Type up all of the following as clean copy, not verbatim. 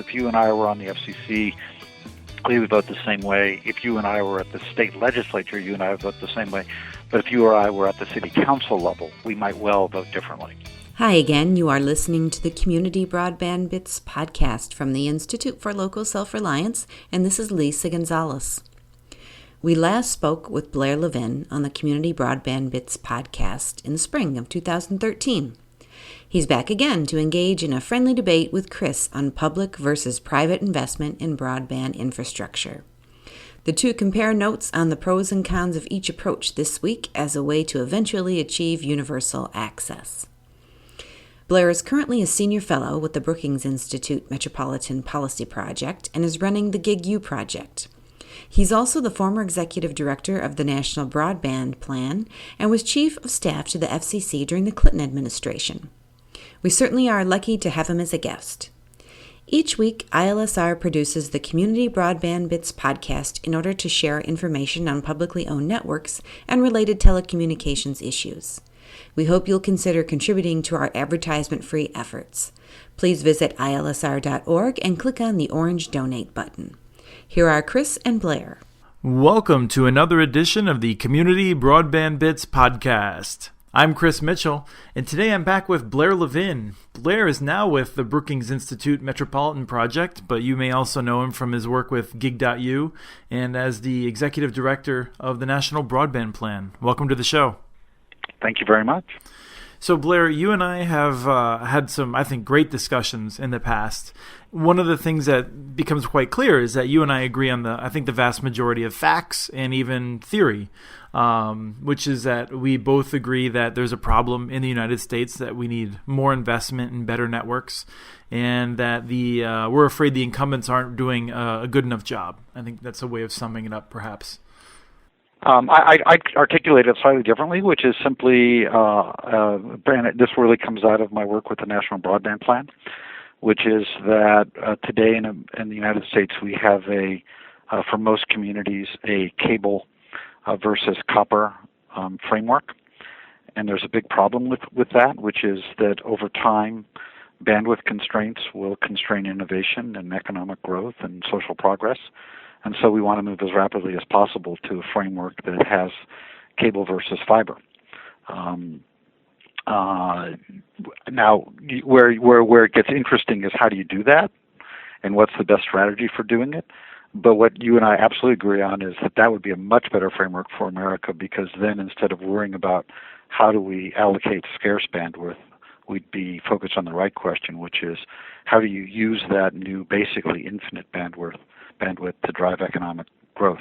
if you and I were on the FCC, we would vote the same way. If you and I were at the state legislature, you and I would vote the same way. But if you or I were at the city council level, we might well vote differently. Hi again. You are listening to the Community Broadband Bits podcast from the Institute for Local Self-Reliance, and this is Lisa Gonzalez. We last spoke with Blair Levin on the Community Broadband Bits podcast in the spring of 2013. He's back again to engage in a friendly debate with Chris on public versus private investment in broadband infrastructure. The two compare notes on the pros and cons of each approach this week as a way to eventually achieve universal access. Blair is currently a senior fellow with the Brookings Institute Metropolitan Policy Project and is running the Gig-U project. He's also the former executive director of the National Broadband Plan and was chief of staff to the FCC during the Clinton administration. We certainly are lucky to have him as a guest. Each week, ILSR produces the Community Broadband Bits podcast in order to share information on publicly owned networks and related telecommunications issues. We hope you'll consider contributing to our advertisement-free efforts. Please visit ilsr.org and click on the orange Donate button. Here are Chris and Blair. Welcome to another edition of the Community Broadband Bits podcast. I'm Chris Mitchell, and today I'm back with Blair Levin. Blair is now with the Brookings Institute Metropolitan Project, but you may also know him from his work with Gig.U and as the executive director of the National Broadband Plan. Welcome to the show. Thank you very much. So Blair, you and I have had some, I think, great discussions in the past. One of the things that becomes quite clear is that you and I agree on the vast majority of facts and even theory, which is that we both agree that there's a problem in the United States, that we need more investment in better networks, and that we're afraid the incumbents aren't doing a good enough job. I think that's a way of summing it up, perhaps. I articulate it slightly differently, which is simply, and this really comes out of my work with the National Broadband Plan, which is that today in the United States we have for most communities, a cable versus copper framework. And there's a big problem with that, which is that over time, bandwidth constraints will constrain innovation and economic growth and social progress. And so we want to move as rapidly as possible to a framework that has cable versus fiber. Now, where it gets interesting is how do you do that, and what's the best strategy for doing it? But what you and I absolutely agree on is that would be a much better framework for America, because then instead of worrying about how do we allocate scarce bandwidth, we'd be focused on the right question, which is how do you use that new, basically infinite bandwidth to drive economic growth.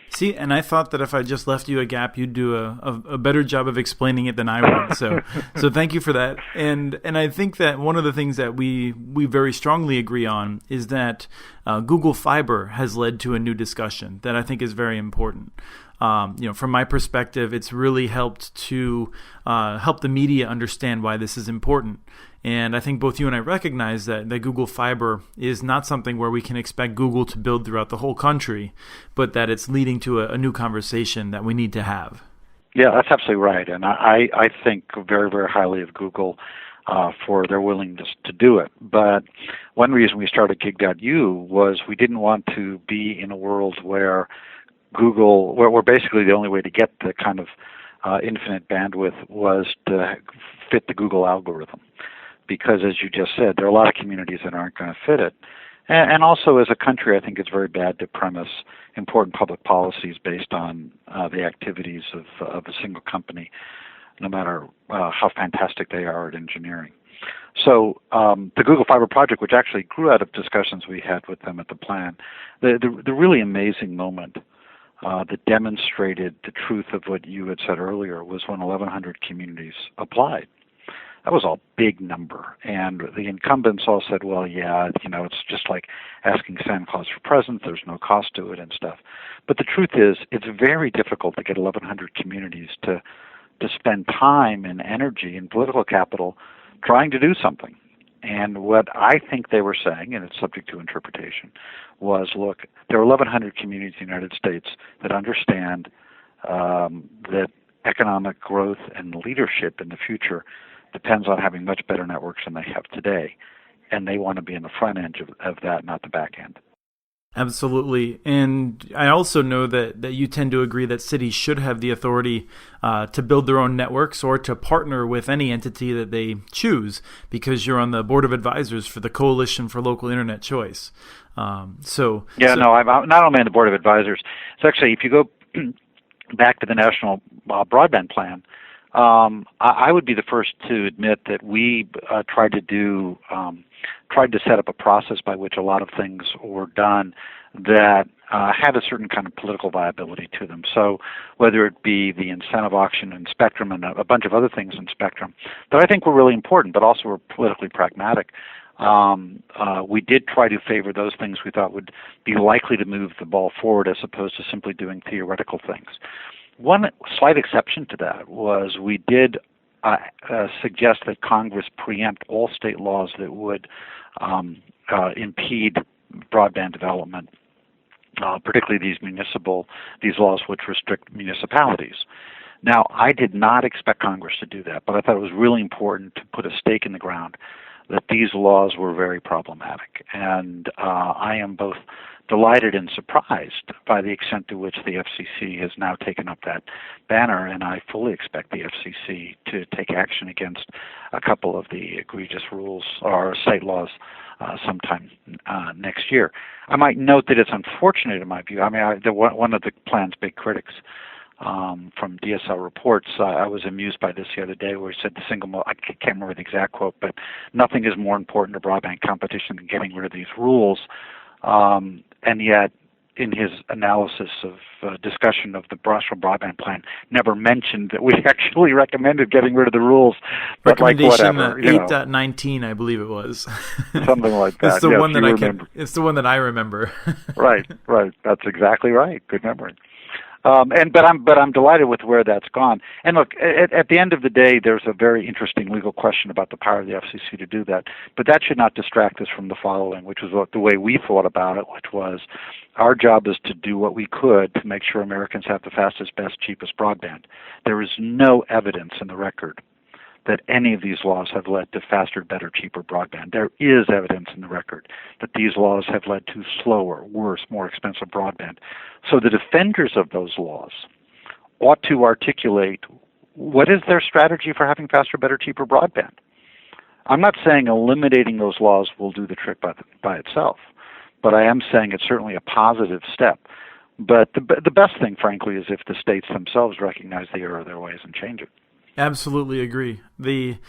See, and I thought that if I just left you a gap, you'd do a better job of explaining it than I would. So thank you for that. And I think that one of the things that we very strongly agree on is that Google Fiber has led to a new discussion that I think is very important. From my perspective, it's really helped to help the media understand why this is important. And I think both you and I recognize that Google Fiber is not something where we can expect Google to build throughout the whole country, but that it's leading to a new conversation that we need to have. Yeah, that's absolutely right. And I think very, very highly of Google for their willingness to do it. But one reason we started Gig.U was we didn't want to be in a world where where basically the only way to get the kind of infinite bandwidth was to fit the Google algorithm. Because as you just said, there are a lot of communities that aren't going to fit it. And also as a country, I think it's very bad to premise important public policies based on the activities of a single company, no matter how fantastic they are at engineering. So the Google Fiber project, which actually grew out of discussions we had with them at the plan, the really amazing moment that demonstrated the truth of what you had said earlier was when 1,100 communities applied. That was a big number, and the incumbents all said, well, yeah, it's just like asking Santa Claus for presents, there's no cost to it and stuff. But the truth is, it's very difficult to get 1,100 communities to spend time and energy and political capital trying to do something. And what I think they were saying, and it's subject to interpretation, was, look, there are 1,100 communities in the United States that understand that economic growth and leadership in the future depends on having much better networks than they have today. and they want to be in the front end of that, not the back end. Absolutely. And I also know that you tend to agree that cities should have the authority to build their own networks or to partner with any entity that they choose, because you're on the board of advisors for the Coalition for Local Internet Choice. I'm not only on the board of advisors. It's actually, if you go back to the National Broadband Plan, I would be the first to admit that we tried to set up a process by which a lot of things were done that had a certain kind of political viability to them. So whether it be the incentive auction in spectrum and a bunch of other things in spectrum that I think were really important, but also were politically pragmatic, we did try to favor those things we thought would be likely to move the ball forward as opposed to simply doing theoretical things. One slight exception to that was we did suggest that Congress preempt all state laws that would impede broadband development, particularly these laws which restrict municipalities. Now, I did not expect Congress to do that, but I thought it was really important to put a stake in the ground that these laws were very problematic. And I am both delighted and surprised by the extent to which the FCC has now taken up that banner, and I fully expect the FCC to take action against a couple of the egregious rules or state laws sometime next year. I might note that it's unfortunate in my view. I mean, one of the plan's big critics from DSL Reports, I was amused by this the other day where he said I can't remember the exact quote, but nothing is more important to broadband competition than getting rid of these rules. And yet, in his analysis of discussion of the National Broadband Plan, never mentioned that we actually recommended getting rid of the rules. But recommendation like whatever, 8.19, I believe it was. Something like that. It's the one that It's the one that I remember. Right. That's exactly right. Good memory. But I'm delighted with where that's gone. And look, at the end of the day, there's a very interesting legal question about the power of the FCC to do that. But that should not distract us from the following, which was the way we thought about it, which was our job is to do what we could to make sure Americans have the fastest, best, cheapest broadband. There is no evidence in the record that any of these laws have led to faster, better, cheaper broadband. There is evidence in the record that these laws have led to slower, worse, more expensive broadband. So the defenders of those laws ought to articulate what is their strategy for having faster, better, cheaper broadband. I'm not saying eliminating those laws will do the trick by itself, but I am saying it's certainly a positive step. But the best thing, frankly, is if the states themselves recognize the error of their ways and change it. Absolutely agree. The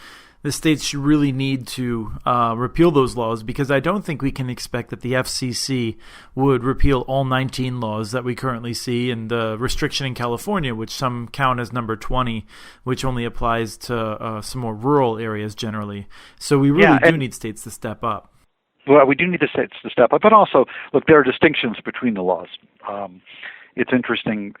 states really need to repeal those laws, because I don't think we can expect that the FCC would repeal all 19 laws that we currently see, and the restriction in California, which some count as number 20, which only applies to some more rural areas generally. So we really do need states to step up. Well, we do need the states to step up, but also, look, there are distinctions between the laws. It's interesting,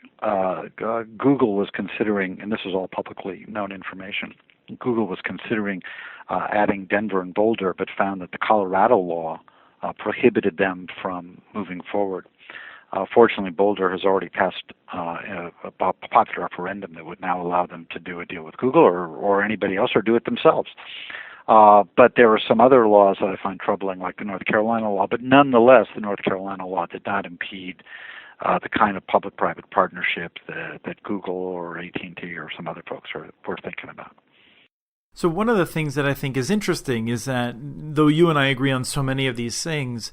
Google was considering, and this is all publicly known information, Google was considering adding Denver and Boulder, but found that the Colorado law prohibited them from moving forward. Fortunately, Boulder has already passed a popular referendum that would now allow them to do a deal with Google or anybody else, or do it themselves. But there are some other laws that I find troubling, like the North Carolina law, but nonetheless, the North Carolina law did not impede the kind of public-private partnership that Google or AT&T or some other folks were thinking about. So one of the things that I think is interesting is that though you and I agree on so many of these things,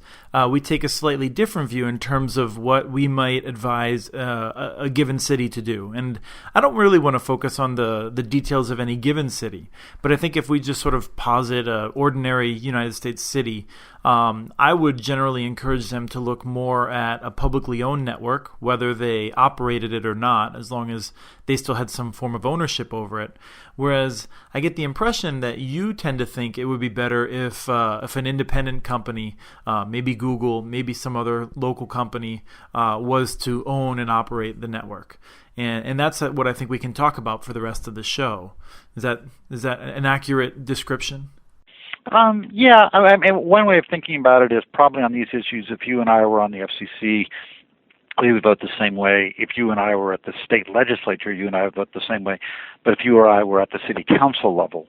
we take a slightly different view in terms of what we might advise a given city to do. And I don't really want to focus on the details of any given city, but I think if we just sort of posit an ordinary United States city, I would generally encourage them to look more at a publicly owned network, whether they operated it or not, as long as they still had some form of ownership over it. Whereas I get the impression that you tend to think it would be better if an independent company, maybe Google, maybe some other local company, was to own and operate the network. And that's what I think we can talk about for the rest of the show. Is that an accurate description? Yeah, I mean, one way of thinking about it is probably on these issues, if you and I were on the FCC, we would vote the same way. If you and I were at the state legislature, you and I would vote the same way. But if you or I were at the city council level,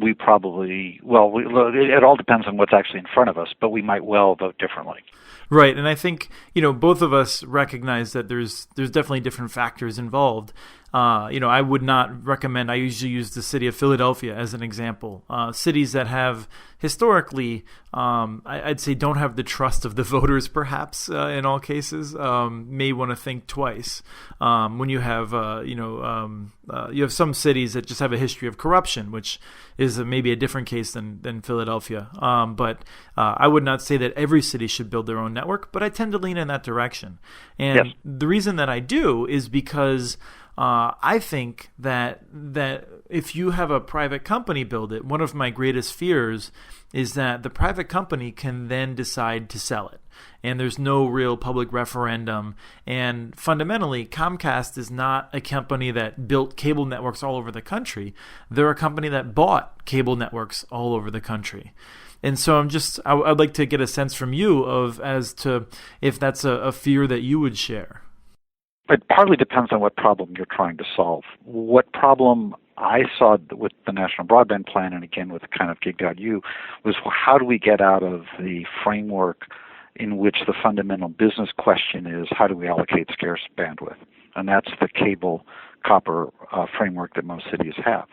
we probably, it all depends on what's actually in front of us, but we might well vote differently. Right, and I think both of us recognize that there's definitely different factors involved. I would not recommend. I usually use the city of Philadelphia as an example. Cities that have historically, I'd say, don't have the trust of the voters, perhaps in all cases, may want to think twice. When you have, you have some cities that just have a history of corruption, which is maybe a different case than Philadelphia. But I would not say that every city should build their own network, but I tend to lean in that direction. And yes. The reason that I do is because I think that if you have a private company build it, one of my greatest fears is that the private company can then decide to sell it. And there's no real public referendum. And fundamentally, Comcast is not a company that built cable networks all over the country. They're a company that bought cable networks all over the country. And so I'd like to get a sense from you as to if that's a fear that you would share. It partly depends on what problem you're trying to solve. What problem I saw with the National Broadband Plan, and again with kind of Gig.U, was how do we get out of the framework in which the fundamental business question is how do we allocate scarce bandwidth? And that's the cable copper framework that most cities have.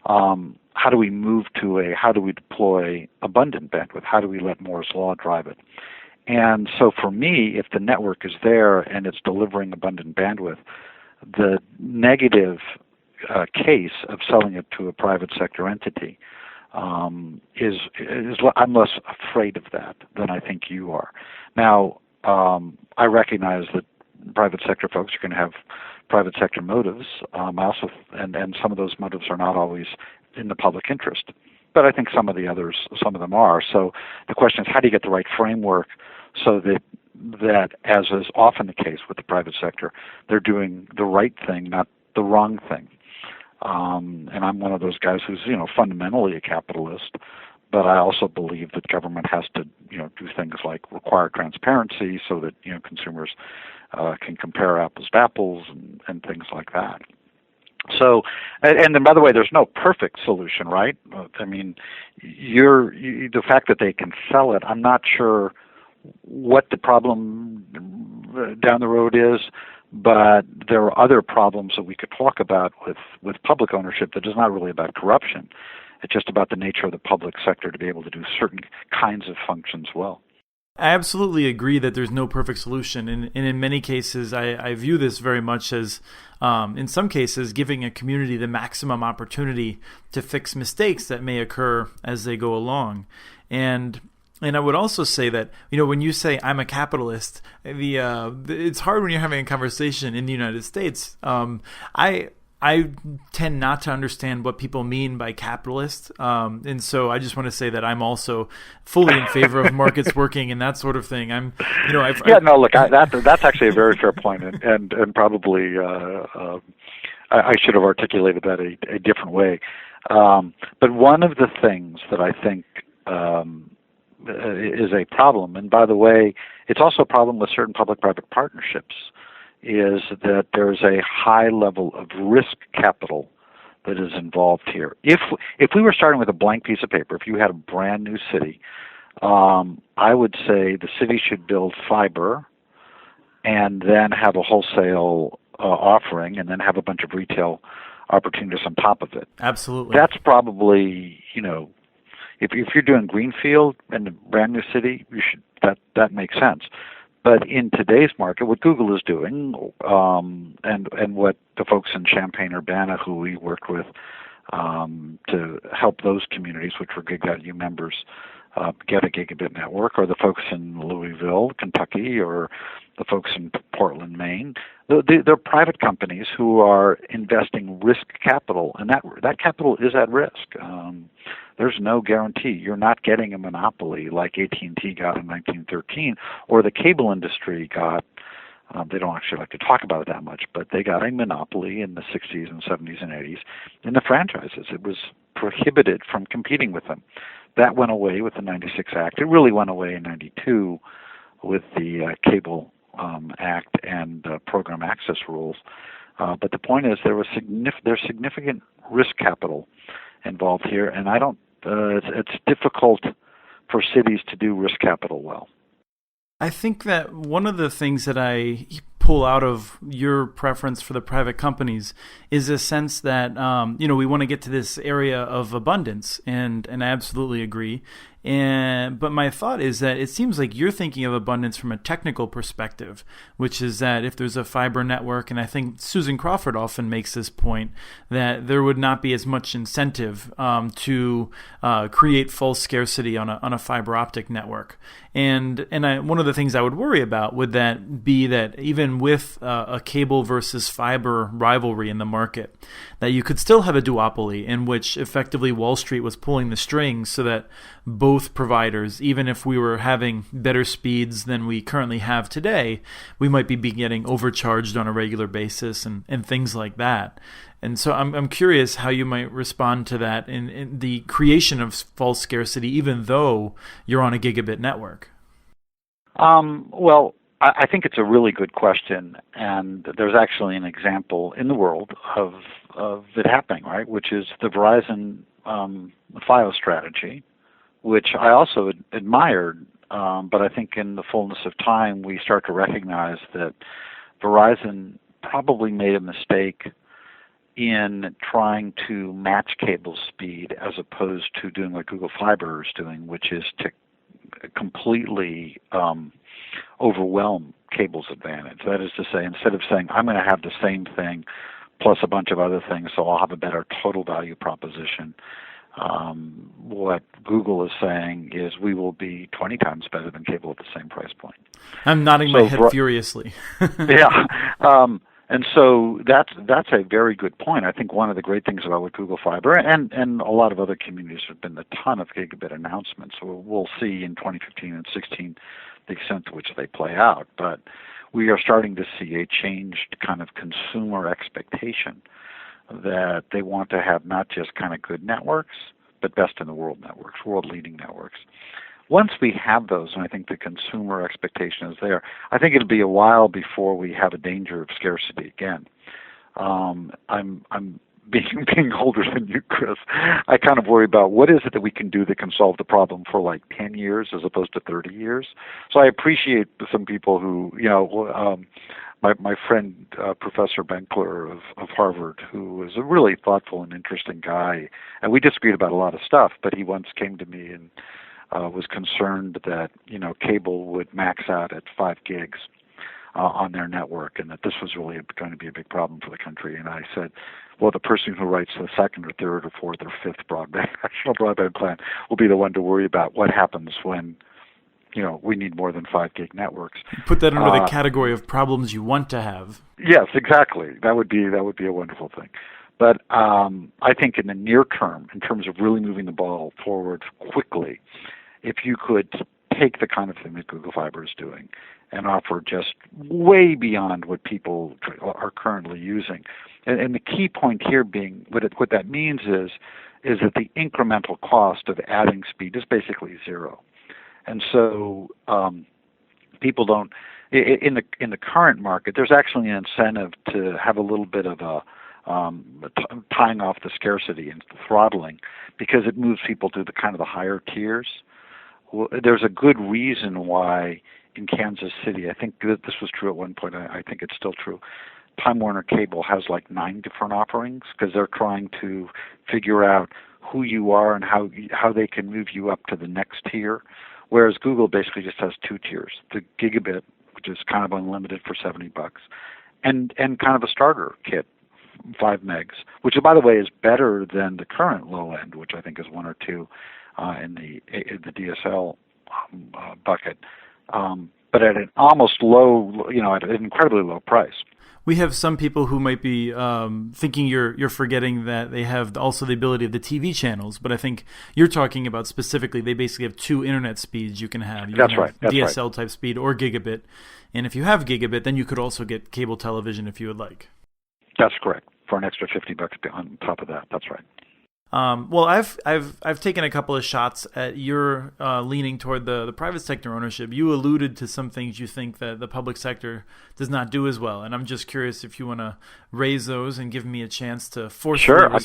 How do we move to how do we deploy abundant bandwidth? How do we let Moore's Law drive it? And so for me, if the network is there and it's delivering abundant bandwidth, the negative case of selling it to a private sector entity is I'm less afraid of that than I think you are. Now, I recognize that private sector folks are going to have private sector motives. I also and some of those motives are not always in the public interest. But I think some of them are. So the question is, how do you get the right framework so that, as is often the case with the private sector, they're doing the right thing, not the wrong thing. And I'm one of those guys who's, fundamentally a capitalist, but I also believe that government has to, do things like require transparency so that, consumers can compare apples to apples and things like that. So, and then by the way, there's no perfect solution, right? I mean, the fact that they can sell it, I'm not sure what the problem down the road is, but there are other problems that we could talk about with public ownership that is not really about corruption. It's just about the nature of the public sector to be able to do certain kinds of functions well. I absolutely agree that there's no perfect solution. And in many cases, I view this very much as, in some cases, giving a community the maximum opportunity to fix mistakes that may occur as they go along. And I would also say that, when you say I'm a capitalist, it's hard when you're having a conversation in the United States. I tend not to understand what people mean by capitalist, and so I just want to say that I'm also fully in favor of markets working and that sort of thing. That's actually a very fair point, and probably I should have articulated that a different way. But one of the things that I think is a problem, and by the way, it's also a problem with certain public-private partnerships, is that there's a high level of risk capital that is involved here. If we were starting with a blank piece of paper, if you had a brand new city, I would say the city should build fiber and then have a wholesale offering and then have a bunch of retail opportunities on top of it. Absolutely. That's probably, if you're doing greenfield in a brand new city, that makes sense. But in today's market, what Google is doing, and what the folks in Champaign-Urbana, who we worked with to help those communities, which were Gig.U members, get a gigabit network, or the folks in Louisville, Kentucky, or the folks in Portland, Maine, they're private companies who are investing risk capital, and that capital is at risk. There's no guarantee. You're not getting a monopoly like AT&T got in 1913, or the cable industry got. They don't actually like to talk about it that much, but they got a monopoly in the 60s and 70s and 80s in the franchises. It was prohibited from competing with them. That went away with the 96 Act. It really went away in 92 with the Cable Act and program access rules. But the point is there's significant risk capital. involved here, and I don't. It's difficult for cities to do risk capital well. I think that one of the things that I pull out of your preference for the private companies is a sense that we want to get to this area of abundance, and I absolutely agree. But my thought is that it seems like you're thinking of abundance from a technical perspective, which is that if there's a fiber network, and I think Susan Crawford often makes this point, that there would not be as much incentive to create false scarcity on a fiber optic network. And one of the things I would worry about would that be that even with a cable versus fiber rivalry in the market, that you could still have a duopoly in which effectively Wall Street was pulling the strings so that both providers, even if we were having better speeds than we currently have today, we might be getting overcharged on a regular basis and things like that. And so I'm curious how you might respond to that in the creation of false scarcity, even though you're on a gigabit network. Well, I think it's a really good question, and there's actually an example in the world of it happening, right? Which is the Verizon FiOS strategy, which I also admired, but I think in the fullness of time we start to recognize that Verizon probably made a mistake in trying to match cable speed as opposed to doing what Google Fiber is doing, which is to completely overwhelm cable's advantage. That is to say, instead of saying, I'm going to have the same thing plus a bunch of other things, so I'll have a better total value proposition, what Google is saying is we will be 20 times better than cable at the same price point. I'm nodding my head furiously. Yeah. And so that's a very good point. I think one of the great things about with Google Fiber and a lot of other communities have been a ton of gigabit announcements. So we'll see in 2015 and 16 the extent to which they play out. But we are starting to see a changed kind of consumer expectation that they want to have not just kind of good networks, but best in the world networks, world-leading networks. Once we have those, and I think the consumer expectation is there, I think it'll be a while before we have a danger of scarcity again. I'm being older than you, Chris. I kind of worry about what is it that we can do that can solve the problem for like 10 years as opposed to 30 years. So I appreciate some people who, my friend Professor Benkler of Harvard, who is a really thoughtful and interesting guy, and we disagreed about a lot of stuff, but he once came to me and was concerned that cable would max out at 5 gigs on their network, and that this was really going to be a big problem for the country. And I said, well, the person who writes the second or third or fourth or fifth national broadband plan will be the one to worry about what happens when we need more than 5 gig networks. Put that under the category of problems you want to have. Yes, exactly. That would be a wonderful thing. But I think in the near term, in terms of really moving the ball forward quickly, if you could take the kind of thing that Google Fiber is doing and offer just way beyond what people are currently using. And the key point here being, what that means is that the incremental cost of adding speed is basically zero. And so people don't, in the current market, there's actually an incentive to have a little bit of a tying off the scarcity and throttling, because it moves people to the kind of the higher tiers. Well, there's a good reason why in Kansas City, I think that this was true at one point, I think it's still true, Time Warner Cable has like 9 different offerings because they're trying to figure out who you are and how they can move you up to the next tier, whereas Google basically just has 2 tiers, the gigabit, which is kind of unlimited for $70, and kind of a starter kit, 5 megs, which by the way is better than the current low end, which I think is 1 or 2 in the DSL bucket, but at an almost low, at an incredibly low price. We have some people who might be thinking you're forgetting that they have also the ability of the TV channels, but I think you're talking about specifically they basically have 2 internet speeds you can have. That's right. DSL type speed or gigabit, and if you have gigabit, then you could also get cable television if you would like. That's correct, for an extra $50 on top of that. That's right. Well, I've taken a couple of shots at your leaning toward the private sector ownership. You alluded to some things you think that the public sector does not do as well, and I'm just curious if you want to raise those and give me a chance to force. Sure, I'll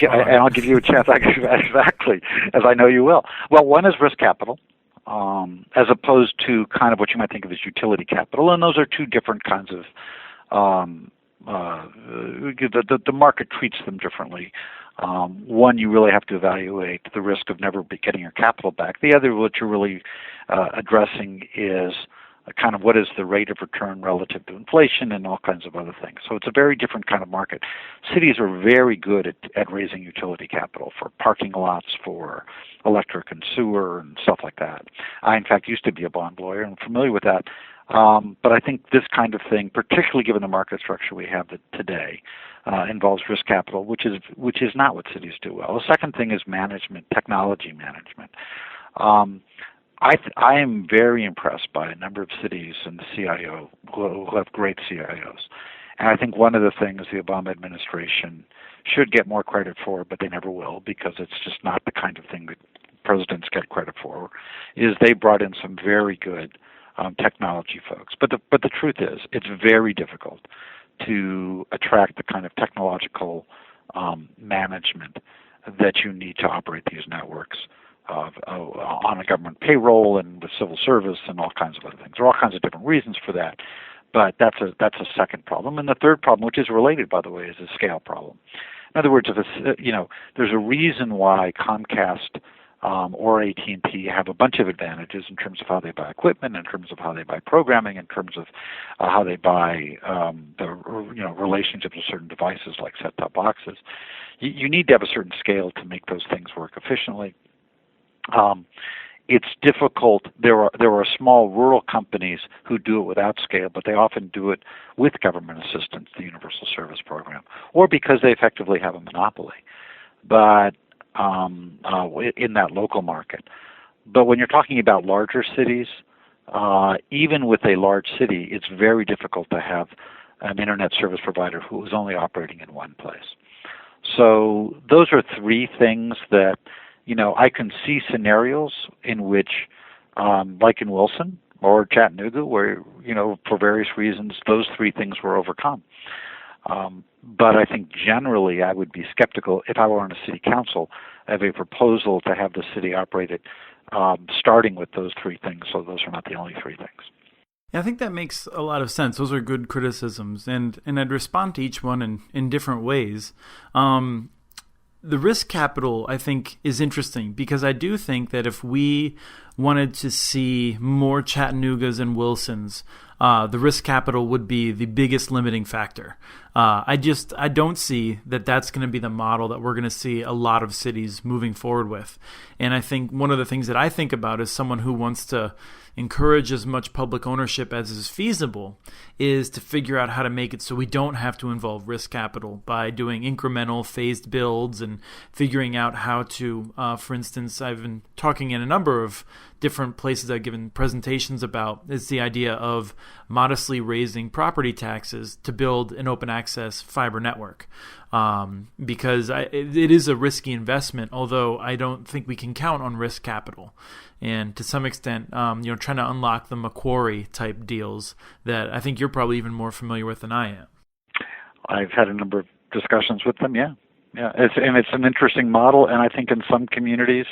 give you a chance. Exactly, as I know you will. Well, one is risk capital, as opposed to kind of what you might think of as utility capital, and those are two different kinds of. The market treats them differently. One, you really have to evaluate the risk of never getting your capital back. The other, what you're really addressing, is kind of what is the rate of return relative to inflation and all kinds of other things. So it's a very different kind of market. Cities are very good at raising utility capital for parking lots, for electric and sewer and stuff like that. I, in fact, used to be a bond lawyer and I'm familiar with that. But I think this kind of thing, particularly given the market structure we have today, involves risk capital, which is not what cities do well. The second thing is management, technology management. I am very impressed by a number of cities and the CIO who have great CIOs. And I think one of the things the Obama administration should get more credit for, but they never will because it's just not the kind of thing that presidents get credit for, is they brought in some very good technology folks. But the truth is, it's very difficult to attract the kind of technological management that you need to operate these networks on a government payroll and with civil service and all kinds of other things. There are all kinds of different reasons for that, but that's a second problem. And the third problem, which is related, by the way, is a scale problem. In other words, there's a reason why Comcast or AT&T have a bunch of advantages in terms of how they buy equipment, in terms of how they buy programming, in terms of how they buy the relationships with certain devices like set-top boxes. You need to have a certain scale to make those things work efficiently. It's difficult. There are small rural companies who do it without scale, but they often do it with government assistance, the Universal Service Program, or because they effectively have a monopoly. But in that local market. But when you're talking about larger cities, even with a large city, it's very difficult to have an internet service provider who is only operating in one place. So those are three things that, I can see scenarios in which, like in Wilson or Chattanooga, where, for various reasons, those three things were overcome. But I think generally I would be skeptical if I were on a city council of a proposal to have the city operated starting with those three things, so those are not the only three things. Yeah, I think that makes a lot of sense. Those are good criticisms, and I'd respond to each one in different ways. The risk capital, I think, is interesting because I do think that if we wanted to see more Chattanoogas and Wilsons, the risk capital would be the biggest limiting factor. I don't see that that's going to be the model that we're going to see a lot of cities moving forward with. And I think one of the things that I think about as someone who wants to encourage as much public ownership as is feasible is to figure out how to make it so we don't have to involve risk capital by doing incremental phased builds and figuring out how to, for instance, I've been talking in a number of different places I've given presentations about, is the idea of modestly raising property taxes to build an open access fiber network. Because it is a risky investment, although I don't think we can count on risk capital. And to some extent, trying to unlock the Macquarie type deals that I think you're probably even more familiar with than I am. I've had a number of discussions with them. Yeah. It's an interesting model, and I think in some communities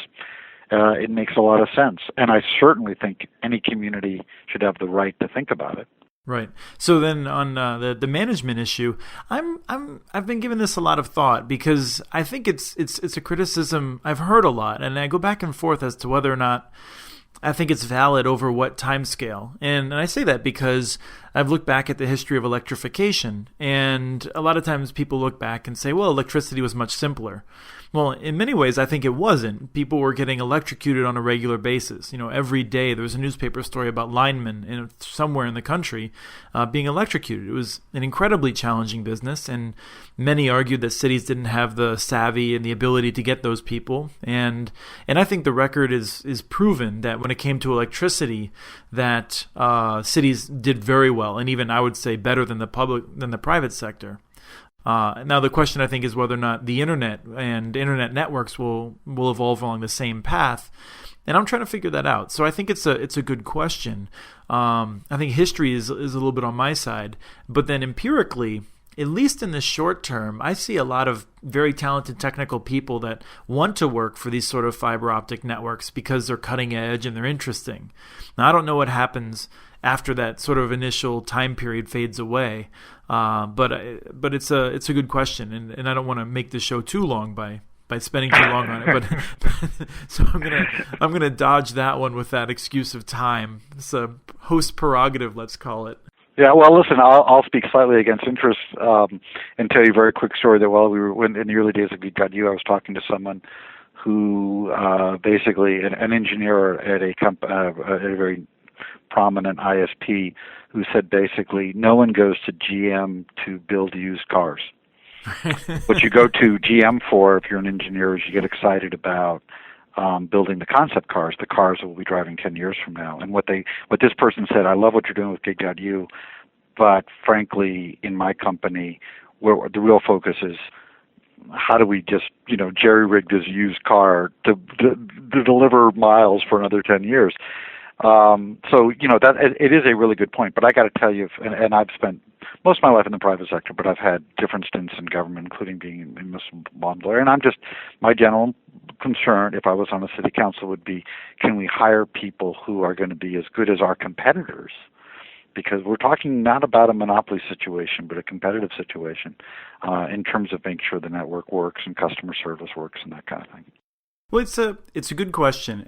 it makes a lot of sense. And I certainly think any community should have the right to think about it. Right. So then on the management issue, I've been giving this a lot of thought because I think it's a criticism I've heard a lot, and I go back and forth as to whether or not I think it's valid over what time scale. And I say that because I've looked back at the history of electrification, and a lot of times people look back and say, well, electricity was much simpler. Well, in many ways, I think it wasn't. People were getting electrocuted on a regular basis. Every day there was a newspaper story about linemen somewhere in the country being electrocuted. It was an incredibly challenging business, and many argued that cities didn't have the savvy and the ability to get those people. And I think the record is proven that when it came to electricity, that cities did very well, and even I would say better than the private sector. Now the question, I think, is whether or not the internet and internet networks will evolve along the same path. And I'm trying to figure that out. So I think it's a good question. I think history is a little bit on my side, but then empirically, at least in the short term, I see a lot of very talented technical people that want to work for these sort of fiber optic networks because they're cutting edge and they're interesting. Now, I don't know what happens after that sort of initial time period fades away, but it's a good question, and I don't want to make the show too long by spending too long on it, but so I'm gonna dodge that one with that excuse of time. It's a host prerogative, let's call it. Yeah, well, listen, I'll speak slightly against interest and tell you a very quick story that while when in the early days of GeekGodU, I was talking to someone who basically an engineer at a very prominent ISP who said basically no one goes to GM to build used cars. What you go to GM for, if you're an engineer, is you get excited about building the concept cars, the cars that we'll be driving 10 years from now. And what this person said, I love what you're doing with GeekGodU, but frankly, in my company, where the real focus is how do we just, jerry-rig this used car to deliver miles for another 10 years. So, that it is a really good point. But I got to tell you, and I've spent most of my life in the private sector, but I've had different stints in government, including being in municipal bond lawyer. And my general concern, if I was on a city council, would be, can we hire people who are going to be as good as our competitors? Because we're talking not about a monopoly situation, but a competitive situation in terms of making sure the network works and customer service works and that kind of thing. Well, it's a good question,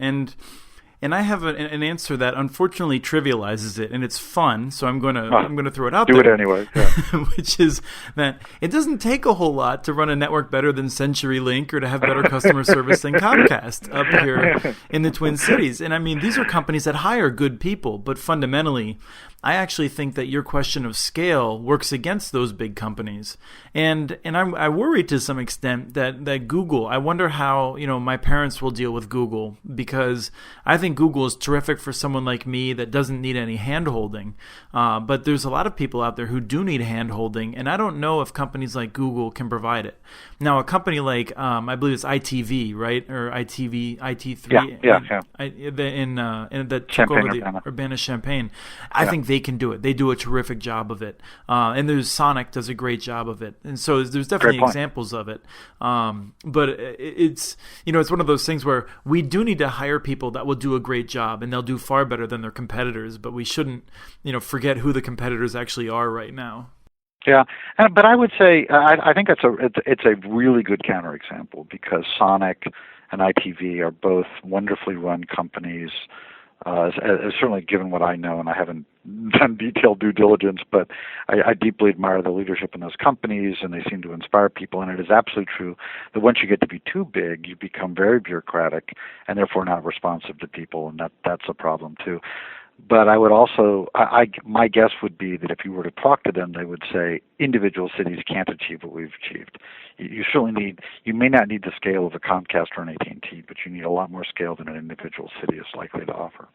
and I have an answer that unfortunately trivializes it, and it's fun, so I'm going to throw it out there. Do it anyway. Yeah. Which is that it doesn't take a whole lot to run a network better than CenturyLink or to have better customer service than Comcast up here in the Twin Cities. And I mean, these are companies that hire good people, but fundamentally, I actually think that your question of scale works against those big companies. And I worry to some extent that Google, I wonder how, my parents will deal with Google, because I think Google is terrific for someone like me that doesn't need any hand-holding. But there's a lot of people out there who do need hand-holding, and I don't know if companies like Google can provide it. Now, a company like, I believe it's ITV, right? Or IT3. Yeah. That took over the Urbana-Champaign. I think they can do it. They do a terrific job of it. And there's Sonic does a great job of it. And so there's definitely examples of it. But it's one of those things where we do need to hire people that will do a great job, and they'll do far better than their competitors. But we shouldn't, forget who the competitors actually are right now. Yeah, but I would say I think it's a really good counterexample, because Sonic and ITV are both wonderfully run companies. Certainly, given what I know, and I haven't done detailed due diligence, but I deeply admire the leadership in those companies, and they seem to inspire people. And it is absolutely true that once you get to be too big, you become very bureaucratic and therefore not responsive to people, and that's a problem too. But I would also, my guess would be that if you were to talk to them, they would say individual cities can't achieve what we've achieved. You may not need the scale of a Comcast or an AT&T, but you need a lot more scale than an individual city is likely to offer.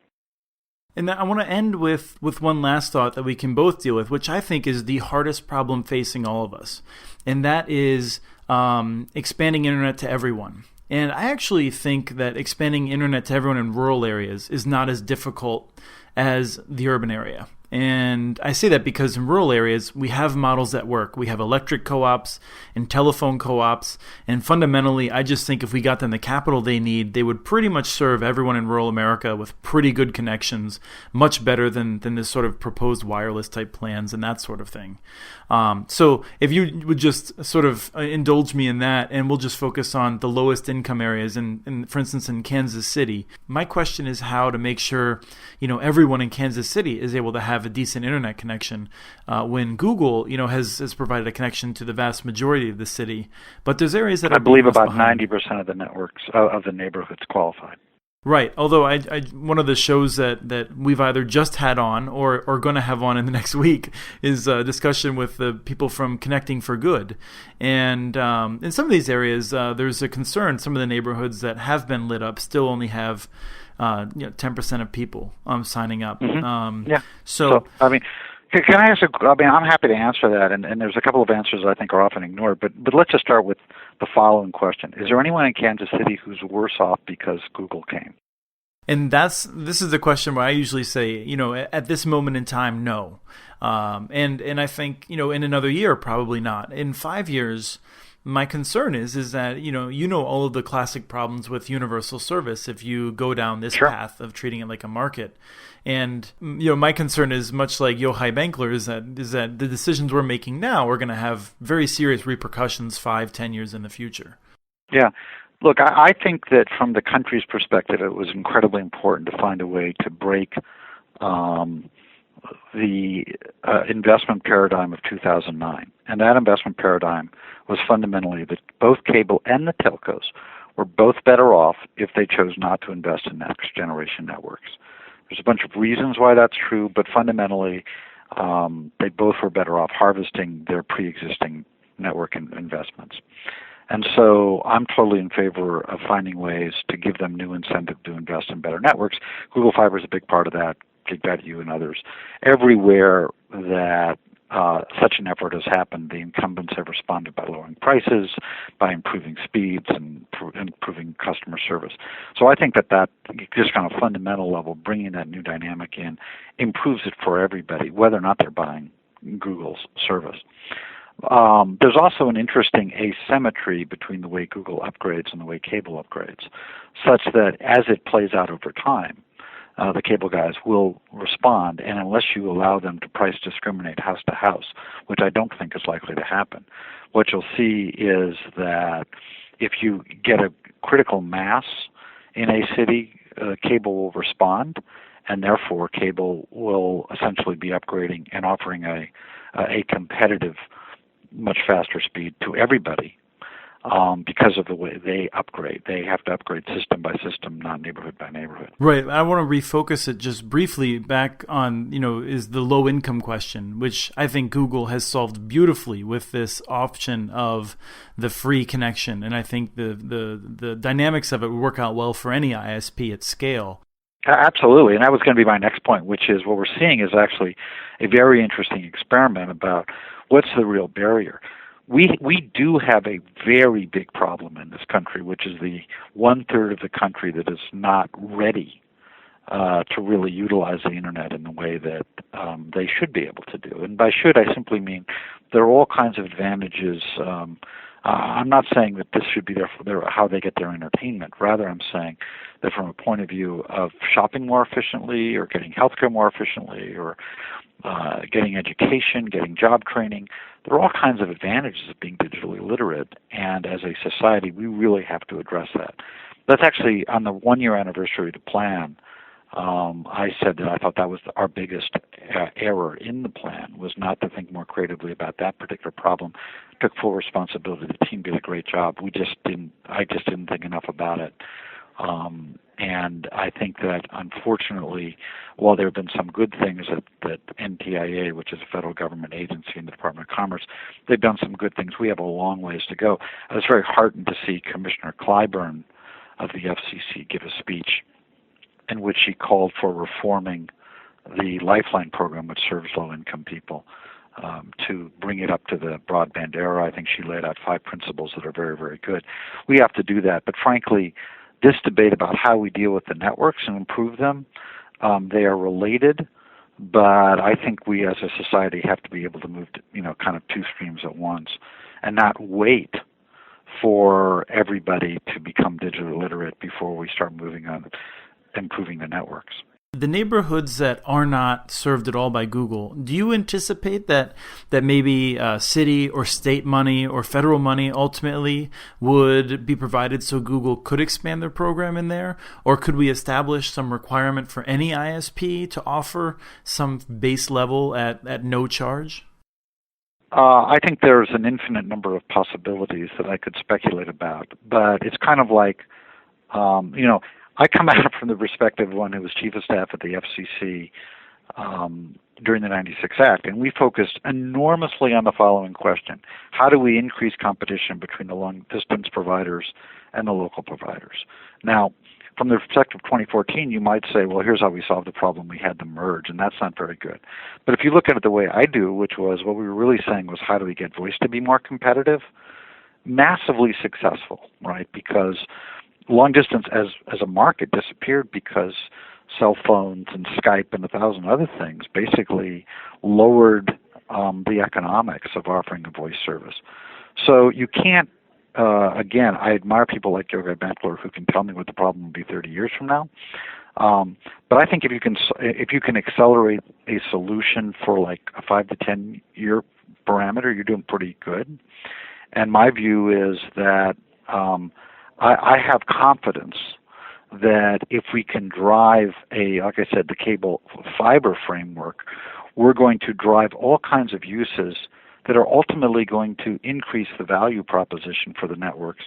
And I want to end with one last thought that we can both deal with, which I think is the hardest problem facing all of us, and that is expanding internet to everyone. And I actually think that expanding internet to everyone in rural areas is not as difficult as the urban area. And I say that because in rural areas, we have models that work. We have electric co-ops and telephone co-ops. And fundamentally, I just think if we got them the capital they need, they would pretty much serve everyone in rural America with pretty good connections, much better than this sort of proposed wireless type plans and that sort of thing. So if you would just sort of indulge me in that, and we'll just focus on the lowest income areas, and for instance, in Kansas City, my question is how to make sure, everyone in Kansas City is able to have a decent internet connection when Google, has provided a connection to the vast majority of the city. But there's areas that I believe about 90% of the networks of the neighborhoods qualified. Right. Although I one of the shows that we've either just had on or going to have on in the next week is a discussion with the people from Connecting for Good. And in some of these areas, there's a concern. Some of the neighborhoods that have been lit up still only have 10% of people signing up. Mm-hmm. So I mean, Can I ask I'm happy to answer that, and there's a couple of answers I think are often ignored, but let's just start with the following question. Is there anyone in Kansas City who's worse off because Google came? And this is the question where I usually say, at this moment in time, no. And I think, in another year, probably not. In 5 years, my concern is that, all of the classic problems with universal service if you go down this Sure. path of treating it like a market. And, my concern is much like Yochai Benkler is that the decisions we're making now are going to have very serious repercussions 5-10 years in the future. Yeah. Look, I think that from the country's perspective, it was incredibly important to find a way to break the investment paradigm of 2009. And that investment paradigm was fundamentally that both cable and the telcos were both better off if they chose not to invest in next generation networks. There's a bunch of reasons why that's true, but fundamentally they both were better off harvesting their pre-existing network investments. And so I'm totally in favor of finding ways to give them new incentive to invest in better networks. Google Fiber is a big part of that, Gig.U and others. Everywhere that such an effort has happened, the incumbents have responded by lowering prices, by improving speeds, and improving customer service. So I think that just kind of fundamental level, bringing that new dynamic in, improves it for everybody, whether or not they're buying Google's service. There's also an interesting asymmetry between the way Google upgrades and the way cable upgrades, such that as it plays out over time, the cable guys will respond, and unless you allow them to price discriminate house to house, which I don't think is likely to happen, what you'll see is that if you get a critical mass in a city, cable will respond, and therefore cable will essentially be upgrading and offering a competitive, much faster speed to everybody because of the way they upgrade. They have to upgrade system by system, not neighborhood by neighborhood. Right. I want to refocus it just briefly back on, is the low income question, which I think Google has solved beautifully with this option of the free connection. And I think the dynamics of it would work out well for any ISP at scale. Absolutely, and that was going to be my next point, which is what we're seeing is actually a very interesting experiment about what's the real barrier. We do have a very big problem in this country, which is the 1/3 of the country that is not ready to really utilize the internet in the way that they should be able to do. And by should, I simply mean there are all kinds of advantages. I'm not saying that this should be how they get their entertainment. Rather, I'm saying that from a point of view of shopping more efficiently or getting healthcare more efficiently or getting education, getting job training, there are all kinds of advantages of being digitally literate. And as a society, we really have to address that. That's actually on the 1-year anniversary of the plan. I said that I thought that was our biggest error in the plan, was not to think more creatively about that particular problem. Took full responsibility. The team did a great job. I just didn't think enough about it. And I think that, unfortunately, while there have been some good things that NTIA, which is a federal government agency in the Department of Commerce, they've done some good things. We have a long ways to go. I was very heartened to see Commissioner Clyburn of the FCC give a speech in which he called for reforming the Lifeline program, which serves low-income people, to bring it up to the broadband era. I think she laid out 5 principles that are very, very good. We have to do that. But frankly, this debate about how we deal with the networks and improve them, they are related, but I think we as a society have to be able to move to, kind of 2 streams at once and not wait for everybody to become digitally literate before we start moving on improving the networks. The neighborhoods that are not served at all by Google, do you anticipate that maybe city or state money or federal money ultimately would be provided so Google could expand their program in there? Or could we establish some requirement for any ISP to offer some base level at no charge? I think there's an infinite number of possibilities that I could speculate about, but it's kind of like, I come at it from the perspective of one who was chief of staff at the FCC during the 96 Act, and we focused enormously on the following question: how do we increase competition between the long-distance providers and the local providers? Now, from the perspective of 2014, you might say, well, here's how we solved the problem. We had them merge, and that's not very good. But if you look at it the way I do, which was what we were really saying was how do we get voice to be more competitive, massively successful, right? Because long distance as a market disappeared because cell phones and Skype and 1,000 other things basically lowered the economics of offering a voice service. So you can't, again, I admire people like Yogi Benkler who can tell me what the problem will be 30 years from now. But I think if you can accelerate a solution for like a 5 to 10 year parameter, you're doing pretty good. And my view is that I have confidence that if we can drive like I said, the cable fiber framework, we're going to drive all kinds of uses that are ultimately going to increase the value proposition for the networks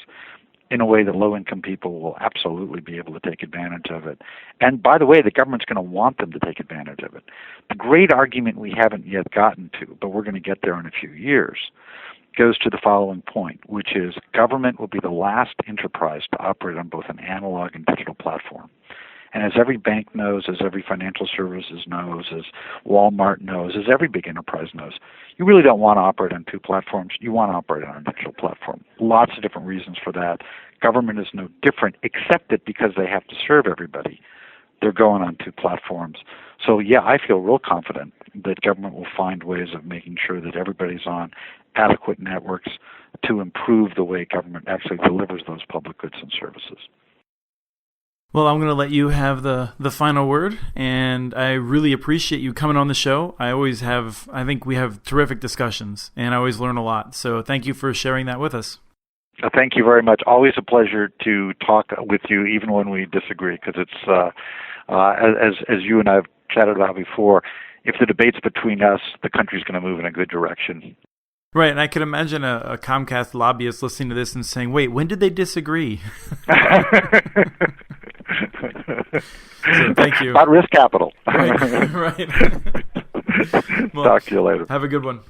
in a way that low-income people will absolutely be able to take advantage of it. And by the way, the government's going to want them to take advantage of it. The great argument we haven't yet gotten to, but we're going to get there in a few years, goes to the following point, which is government will be the last enterprise to operate on both an analog and digital platform. And as every bank knows, as every financial services knows, as Walmart knows, as every big enterprise knows, you really don't want to operate on two platforms. You want to operate on a digital platform. Lots of different reasons for that. Government is no different, except that because they have to serve everybody, they're going on two platforms. So yeah, I feel real confident that government will find ways of making sure that everybody's on adequate networks to improve the way government actually delivers those public goods and services. Well, I'm going to let you have the final word, and I really appreciate you coming on the show. I think we have terrific discussions, and I always learn a lot. So thank you for sharing that with us. Thank you very much. Always a pleasure to talk with you, even when we disagree, because it's, as you and I have chatted about before, if the debate's between us, the country's going to move in a good direction. Right, and I could imagine a Comcast lobbyist listening to this and saying, wait, when did they disagree? So thank you. About risk capital. Right. Well, talk to you later. Have a good one.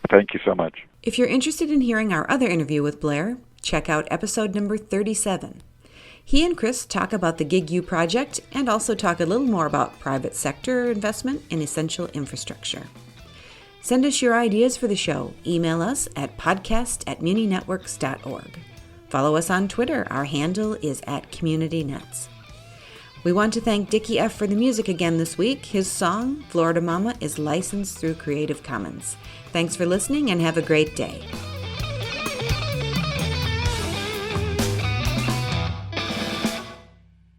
Thank you so much. If you're interested in hearing our other interview with Blair, check out episode number 37. He and Chris talk about the Gig U project and also talk a little more about private sector investment in essential infrastructure. Send us your ideas for the show. Email us at podcast@muninetworks.org. Follow us on Twitter. Our handle is @CommunityNets. We want to thank Dickie F. for the music again this week. His song, Florida Mama, is licensed through Creative Commons. Thanks for listening and have a great day.